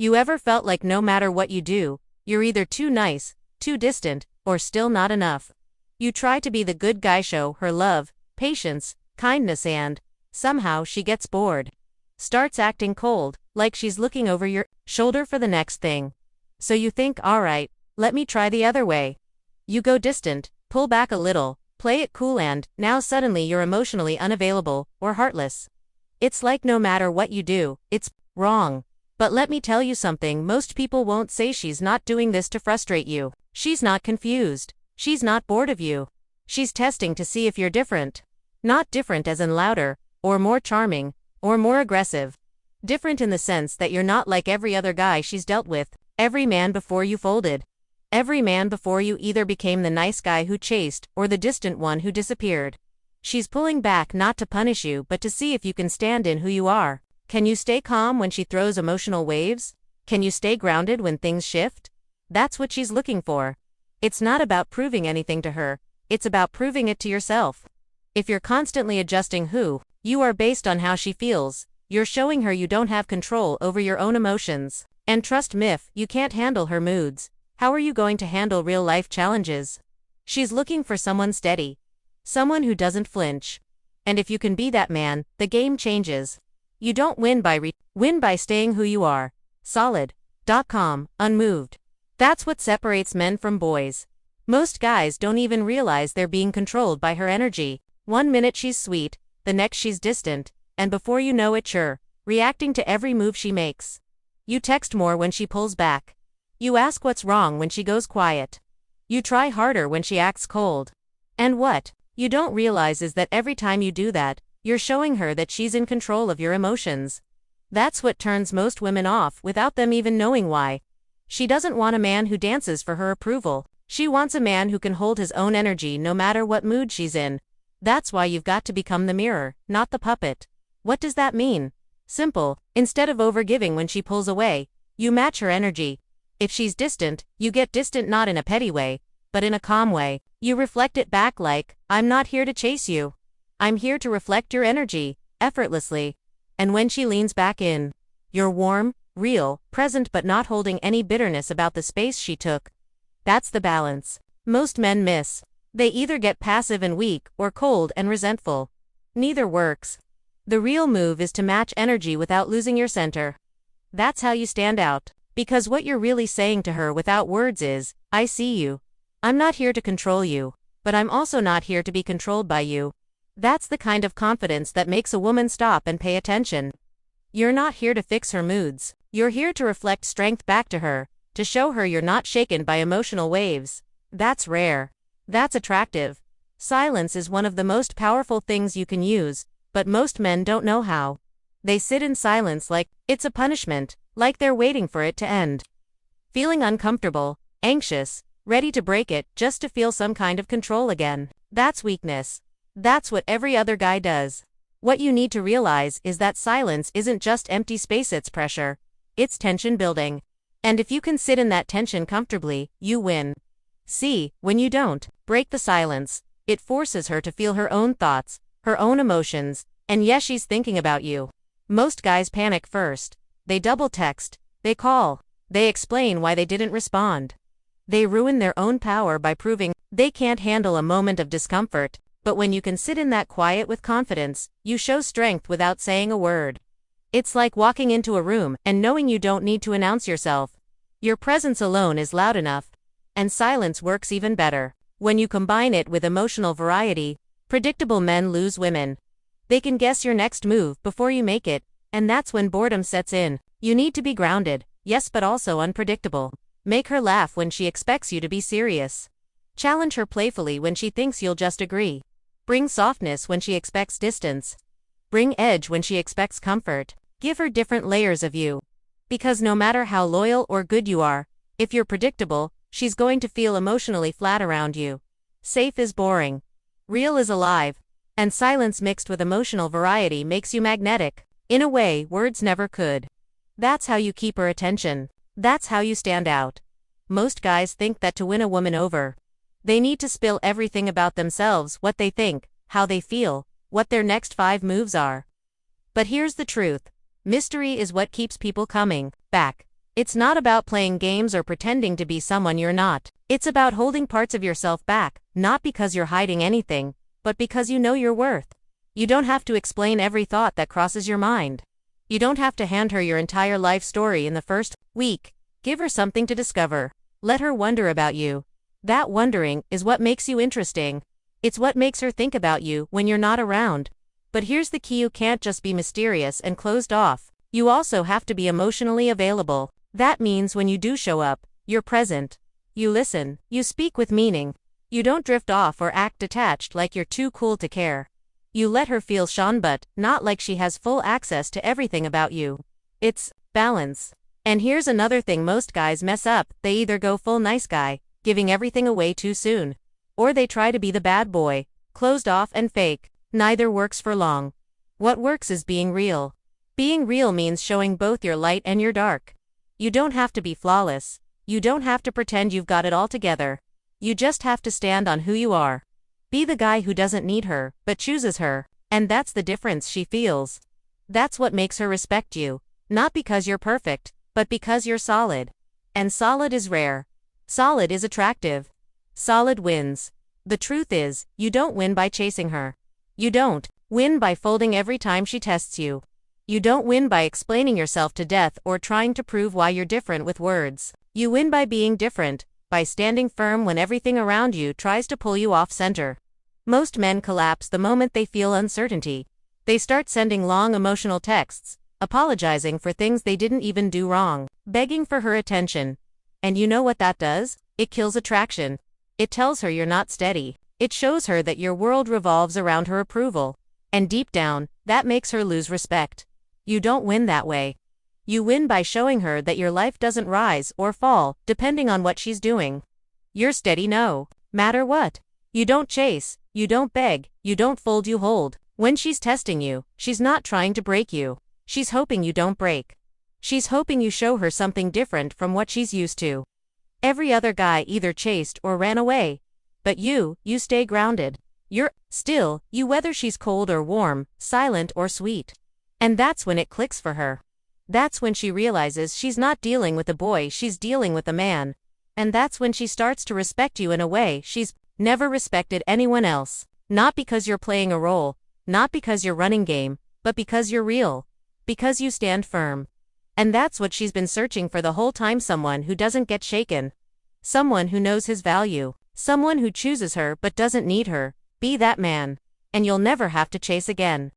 You ever felt like no matter what you do, you're either too nice, too distant, or still not enough? You try to be the good guy, show her love, patience, kindness, and somehow she gets bored. Starts acting cold, like she's looking over your shoulder for the next thing. So you think, alright, let me try the other way. You go distant, pull back a little, play it cool, and now suddenly you're emotionally unavailable, or heartless. It's like no matter what you do, it's wrong. But let me tell you something, most people won't say she's not doing this to frustrate you. She's not confused. She's not bored of you. She's testing to see if you're different. Not different as in louder, or more charming, or more aggressive. Different in the sense that you're not like every other guy she's dealt with, every man before you folded. Every man before you either became the nice guy who chased, or the distant one who disappeared. She's pulling back not to punish you but to see if you can stand in who you are. Can you stay calm when she throws emotional waves? Can you stay grounded when things shift? That's what she's looking for. It's not about proving anything to her, it's about proving it to yourself. If you're constantly adjusting who you are based on how she feels, you're showing her you don't have control over your own emotions. And trust me, if you can't handle her moods, how are you going to handle real-life challenges? She's looking for someone steady. Someone who doesn't flinch. And if you can be that man, the game changes. You don't win by staying who you are. Solid.com, unmoved. That's what separates men from boys. Most guys don't even realize they're being controlled by her energy. One minute she's sweet, the next she's distant, and before you know it you're reacting to every move she makes. You text more when she pulls back. You ask what's wrong when she goes quiet. You try harder when she acts cold. And what you don't realize is that every time you do that, you're showing her that she's in control of your emotions. That's what turns most women off without them even knowing why. She doesn't want a man who dances for her approval. She wants a man who can hold his own energy no matter what mood she's in. That's why you've got to become the mirror, not the puppet. What does that mean? Simple. Instead of overgiving when she pulls away, you match her energy. If she's distant, you get distant not in a petty way, but in a calm way. You reflect it back like, I'm not here to chase you. I'm here to reflect your energy, effortlessly. And when she leans back in, you're warm, real, present but not holding any bitterness about the space she took. That's the balance most men miss. They either get passive and weak or cold and resentful. Neither works. The real move is to match energy without losing your center. That's how you stand out. Because what you're really saying to her without words is, I see you. I'm not here to control you, but I'm also not here to be controlled by you. That's the kind of confidence that makes a woman stop and pay attention. You're not here to fix her moods. You're here to reflect strength back to her, to show her you're not shaken by emotional waves. That's rare. That's attractive. Silence is one of the most powerful things you can use, but most men don't know how. They sit in silence like it's a punishment, like they're waiting for it to end. Feeling uncomfortable, anxious, ready to break it just to feel some kind of control again. That's weakness. That's what every other guy does. What you need to realize is that silence isn't just empty space, it's pressure. It's tension building. And if you can sit in that tension comfortably, you win. See, when you don't break the silence, it forces her to feel her own thoughts, her own emotions, and yes, she's thinking about you. Most guys panic first. They double text, they call, they explain why they didn't respond. They ruin their own power by proving they can't handle a moment of discomfort, but when you can sit in that quiet with confidence, you show strength without saying a word. It's like walking into a room and knowing you don't need to announce yourself. Your presence alone is loud enough. And silence works even better. When you combine it with emotional variety, predictable men lose women. They can guess your next move before you make it, and that's when boredom sets in. You need to be grounded, yes, but also unpredictable. Make her laugh when she expects you to be serious. Challenge her playfully when she thinks you'll just agree. Bring softness when she expects distance. Bring edge when she expects comfort. Give her different layers of you. Because no matter how loyal or good you are, if you're predictable, she's going to feel emotionally flat around you. Safe is boring. Real is alive. And silence mixed with emotional variety makes you magnetic. In a way, words never could. That's how you keep her attention. That's how you stand out. Most guys think that to win a woman over, they need to spill everything about themselves, what they think, how they feel, what their next 5 moves are. But here's the truth. Mystery is what keeps people coming back. It's not about playing games or pretending to be someone you're not. It's about holding parts of yourself back, not because you're hiding anything, but because you know your worth. You don't have to explain every thought that crosses your mind. You don't have to hand her your entire life story in the first week. Give her something to discover. Let her wonder about you. That wondering is what makes you interesting. It's what makes her think about you when you're not around. But here's the key: you can't just be mysterious and closed off. You also have to be emotionally available. That means when you do show up, you're present. You listen, you speak with meaning. You don't drift off or act detached like you're too cool to care. You let her feel seen, but not like she has full access to everything about you. It's balance. And here's another thing most guys mess up: they either go full nice guy, giving everything away too soon, or they try to be the bad boy, closed off and fake. Neither works for long. What works is being real. Being real means showing both your light and your dark. You don't have to be flawless. You don't have to pretend you've got it all together. You just have to stand on who you are. Be the guy who doesn't need her, but chooses her. And that's the difference she feels. That's what makes her respect you. Not because you're perfect, but because you're solid. And solid is rare. Solid is attractive. Solid wins. The truth is, you don't win by chasing her. You don't win by folding every time she tests you. You don't win by explaining yourself to death or trying to prove why you're different with words. You win by being different, by standing firm when everything around you tries to pull you off center. Most men collapse the moment they feel uncertainty. They start sending long emotional texts, apologizing for things they didn't even do wrong, begging for her attention. And you know what that does? It kills attraction. It tells her you're not steady. It shows her that your world revolves around her approval. And deep down, that makes her lose respect. You don't win that way. You win by showing her that your life doesn't rise or fall, depending on what she's doing. You're steady no matter what. You don't chase, you don't beg, you don't fold, you hold. When she's testing you, she's not trying to break you. She's hoping you don't break. She's hoping you show her something different from what she's used to. Every other guy either chased or ran away. But you stay grounded. You're still, you whether she's cold or warm, silent or sweet. And that's when it clicks for her. That's when she realizes she's not dealing with a boy, she's dealing with a man. And that's when she starts to respect you in a way she's never respected anyone else. Not because you're playing a role, not because you're running game, but because you're real. Because you stand firm. And that's what she's been searching for the whole time: someone who doesn't get shaken. Someone who knows his value. Someone who chooses her but doesn't need her. Be that man. And you'll never have to chase again.